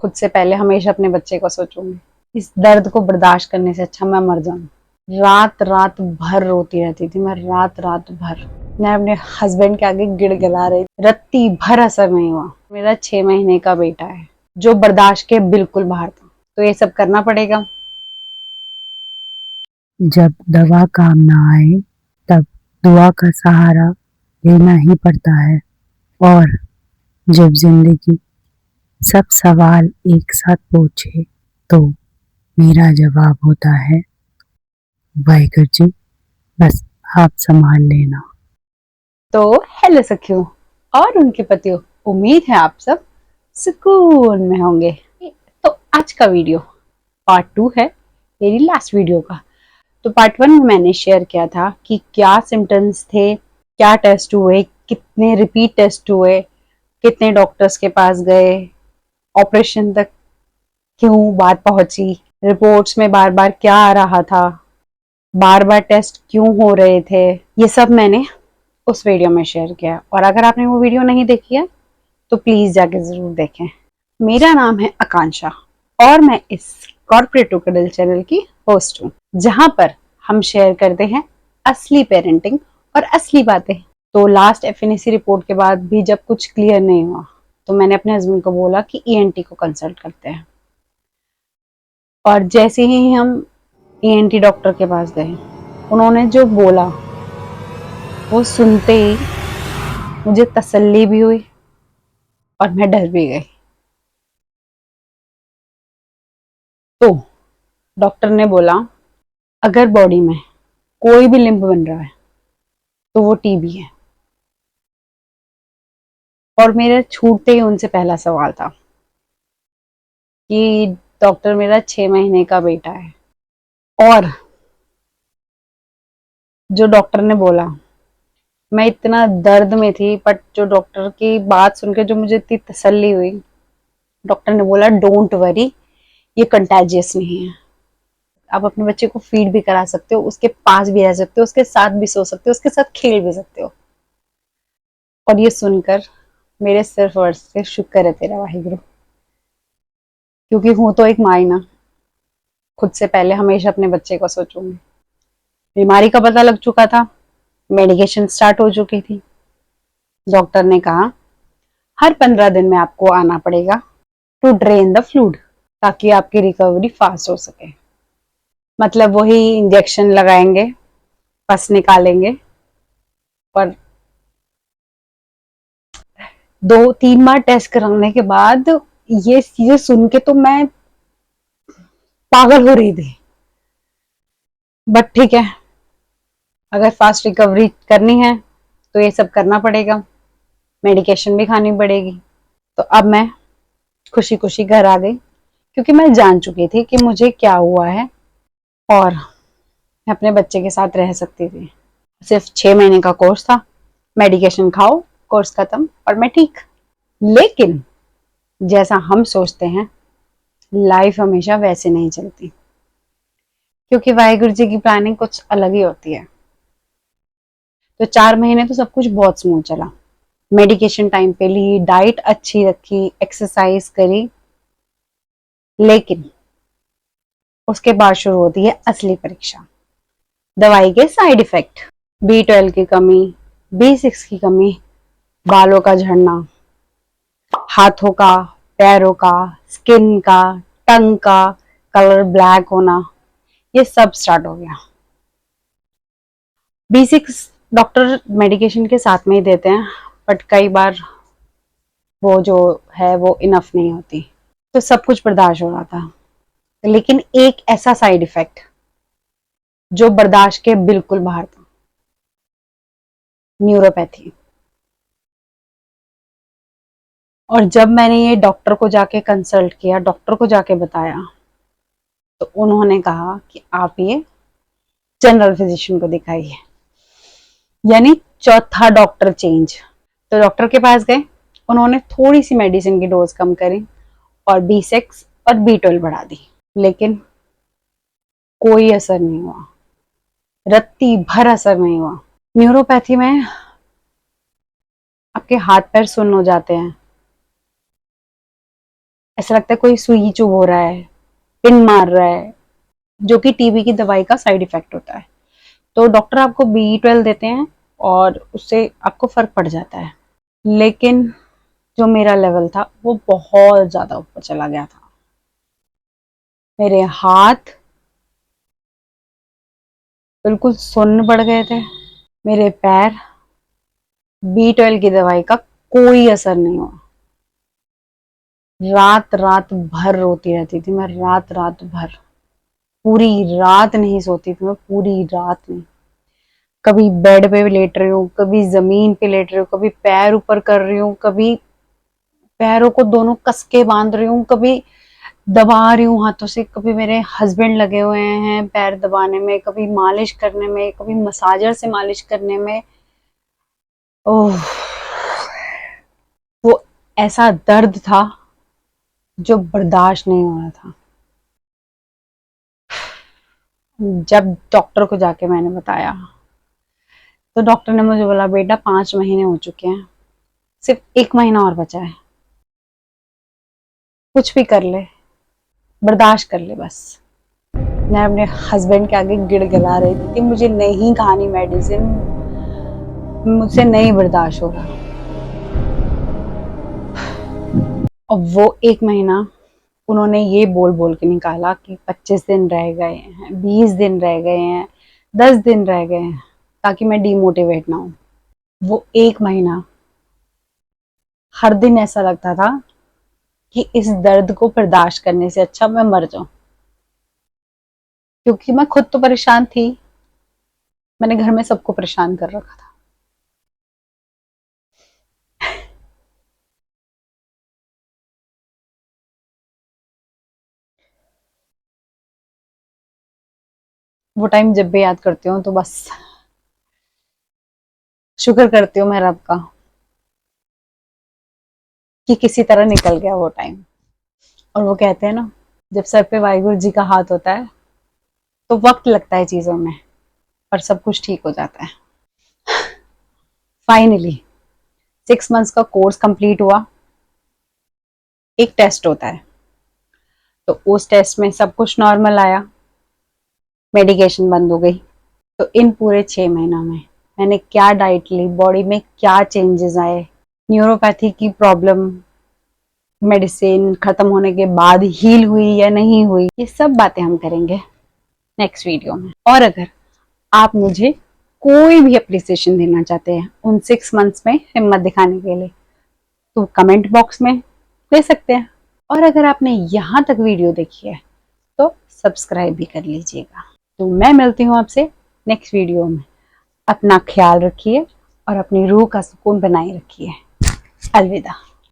खुद से पहले हमेशा अपने बच्चे को सोचूंगी। इस दर्द को बर्दाश्त करने से अच्छा मैं मर जाऊं। रात रात भर रोती रहती थी मैं, रात रात भर मैं अपने हस्बैंड के आगे गिड़गिड़ा रही, रत्ती भर असर नहीं हुआ। मेरा 6 महीने का बेटा है जो बर्दाश्त के बिल्कुल बाहर था, तो ये सब करना पड़ेगा। जब दवा काम ना आए तब दुआ का सहारा लेना ही पड़ता है। और जब जिंदगी सब सवाल एक साथ पूछे तो मेरा जवाब होता है, वाहिगुरु जी बस आप संभाल लेना। तो हेलो सखियों और उनके पतियों, उम्मीद है आप सब सुकून में होंगे। तो आज का वीडियो पार्ट 2 है मेरी लास्ट वीडियो का। तो पार्ट 1 में मैंने शेयर किया था कि क्या सिम्टम्स थे, क्या टेस्ट हुए, कितने रिपीट टेस्ट हुए, कितने डॉक्टर्स के पास गए, ऑपरेशन तक क्यों बात पहुंची, रिपोर्ट्स में बार बार क्या आ रहा था, बार बार टेस्ट क्यों हो रहे थे। ये सब मैंने उस वीडियो में शेयर किया। और अगर आपने वो वीडियो नहीं देखी है तो प्लीज जाके जरूर देखें। मेरा नाम है आकांक्षा और मैं इस कॉर्पोरेट टू कडल चैनल की होस्ट हूँ, जहां पर हम शेयर करते हैं असली पेरेंटिंग और असली बातें। तो लास्ट एफएनएसी रिपोर्ट के बाद भी जब कुछ क्लियर नहीं हुआ तो मैंने अपने हस्बैंड को बोला कि ईएनटी को कंसल्ट करते हैं। और जैसे ही हम ईएनटी डॉक्टर के पास गए, उन्होंने जो बोला वो सुनते ही मुझे तसल्ली भी हुई और मैं डर भी गई। तो डॉक्टर ने बोला अगर बॉडी में कोई भी लिम्फ बन रहा है तो वो टीबी है। और मेरे छूटते ही उनसे पहला सवाल था कि डॉक्टर मेरा 6 महीने का बेटा है। और जो डॉक्टर ने बोला, मैं इतना दर्द में थी, बट जो डॉक्टर की बात सुनकर जो मुझे इतनी तसल्ली हुई, डॉक्टर ने बोला डोंट वरी, ये कंटेजियस नहीं है। आप अपने बच्चे को फीड भी करा सकते हो, उसके पास भी रह सकते हो, उसके साथ भी सो सकते हो, उसके साथ खेल भी सकते हो। और ये सुनकर मेरे सिर्फ वर्ड से शुक्र है तेरा वाहिगुरु, क्योंकि हूं तो एक माँ ही ना। खुद से पहले हमेशा अपने बच्चे को सोचूंगी। बीमारी का पता लग चुका था, मेडिकेशन स्टार्ट हो चुकी थी। डॉक्टर ने कहा हर 15 दिन में आपको आना पड़ेगा टू ड्रेन द फ्लूइड, ताकि आपकी रिकवरी फास्ट हो सके। मतलब वही इंजेक्शन लगाएंगे, पस निकालेंगे। पर 2-3 बार टेस्ट कराने के बाद ये चीजें सुन के तो मैं पागल हो रही थी। बट ठीक है, अगर फास्ट रिकवरी करनी है तो ये सब करना पड़ेगा, मेडिकेशन भी खानी पड़ेगी। तो अब मैं खुशी खुशी घर आ गई, क्योंकि मैं जान चुकी थी कि मुझे क्या हुआ है और मैं अपने बच्चे के साथ रह सकती थी। सिर्फ 6 महीने का कोर्स था, मेडिकेशन खाओ, कोर्स खत्म और मैं ठीक। लेकिन जैसा हम सोचते हैं लाइफ हमेशा वैसे नहीं चलती, क्योंकि वाहिगुरु जी की प्लानिंग कुछ अलग ही होती है। तो 4 महीने तो सब कुछ बहुत स्मूथ चला, मेडिकेशन टाइम पे ली, डाइट अच्छी रखी, एक्सरसाइज करी। लेकिन उसके बाद शुरू होती है असली परीक्षा, दवाई के साइड इफेक्ट। B12 की कमी, B6 की कमी, बालों का झड़ना, हाथों का, पैरों का, स्किन का, टंग का कलर ब्लैक होना, ये सब स्टार्ट हो गया। B6 डॉक्टर मेडिकेशन के साथ में ही देते हैं, बट कई बार वो जो है वो इनफ नहीं होती। तो सब कुछ बर्दाश्त हो रहा था, लेकिन एक ऐसा साइड इफेक्ट जो बर्दाश्त के बिल्कुल बाहर था, न्यूरोपैथी। और जब मैंने ये डॉक्टर को जाके कंसल्ट किया, डॉक्टर को जाके बताया, तो उन्होंने कहा कि आप ये जनरल फिजिशियन को दिखाइए। यानी चौथा डॉक्टर चेंज। तो डॉक्टर के पास गए, उन्होंने थोड़ी सी मेडिसिन की डोज कम करी और B6 और B12 बढ़ा दी, लेकिन कोई असर नहीं हुआ, रत्ती भर असर नहीं हुआ। न्यूरोपैथी में आपके हाथ पैर सुन्न हो जाते हैं, ऐसा लगता है कोई सुई चुभ हो रहा है, पिन मार रहा है, जो कि टीबी की दवाई का साइड इफेक्ट होता है। तो डॉक्टर आपको B12 देते हैं और उससे आपको फर्क पड़ जाता है। लेकिन जो मेरा लेवल था वो बहुत ज्यादा ऊपर चला गया था। मेरे हाथ बिल्कुल सुन्न पड़ गए थे, मेरे पैर, B12 की दवाई का कोई असर नहीं हुआ। रात रात भर रोती रहती थी मैं, रात रात भर, पूरी रात नहीं सोती थी मैं, पूरी रात नहीं। कभी बेड पे लेट रही हूँ, कभी जमीन पे लेट रही हूँ, कभी पैर ऊपर कर रही हूँ, कभी पैरों को दोनों कस के बांध रही हूँ, कभी दबा रही हूँ हाथों से, कभी मेरे हस्बैंड लगे हुए हैं पैर दबाने में, कभी मालिश करने में, कभी मसाजर से मालिश करने में। ओह, वो ऐसा दर्द था जो बर्दाश्त नहीं हो रहा था। जब डॉक्टर को जाके मैंने बताया तो डॉक्टर ने मुझे बोला, बेटा 5 महीने हो चुके हैं, सिर्फ 1 महीना और बचा है, कुछ भी कर ले, बर्दाश्त कर ले बस। मैं अपने हस्बैंड के आगे गिड़गिड़ा रही थी, मुझे नहीं खानी मेडिसिन, मुझसे नहीं बर्दाश्त हो रहा। और वो 1 महीना उन्होंने ये बोल बोल के निकाला कि 25 दिन रह गए हैं, 20 दिन रह गए हैं, 10 दिन रह गए हैं, ताकि मैं डिमोटिवेट ना हूं। वो 1 महीना हर दिन ऐसा लगता था कि इस दर्द को बर्दाश्त करने से अच्छा मैं मर जाऊं, क्योंकि मैं खुद तो परेशान थी, मैंने घर में सबको परेशान कर रखा था। वो टाइम जब भी याद करती हूँ तो बस शुक्र करती हूँ मैं रब का कि किसी तरह निकल गया वो टाइम। और वो कहते हैं ना, जब सर पे वाहिगुरु जी का हाथ होता है तो वक्त लगता है चीजों में, पर सब कुछ ठीक हो जाता है। फाइनली 6 मंथ्स का कोर्स कंप्लीट हुआ। एक टेस्ट होता है, तो उस टेस्ट में सब कुछ नॉर्मल आया, मेडिकेशन बंद हो गई। तो इन पूरे 6 महीनों में मैंने क्या डाइट ली, बॉडी में क्या चेंजेस आए, न्यूरोपैथी की प्रॉब्लम मेडिसिन खत्म होने के बाद हील हुई या नहीं हुई, ये सब बातें हम करेंगे नेक्स्ट वीडियो में। और अगर आप मुझे कोई भी अप्रिसिएशन देना चाहते हैं उन 6 मंथ्स में हिम्मत दिखाने के लिए, तो कमेंट बॉक्स में दे सकते हैं। और अगर आपने यहाँ तक वीडियो देखी है तो सब्सक्राइब भी कर लीजिएगा। तो मैं मिलती हूँ आपसे नेक्स्ट वीडियो में। अपना ख्याल रखिए और अपनी रूह का सुकून बनाए रखिए। अलविदा।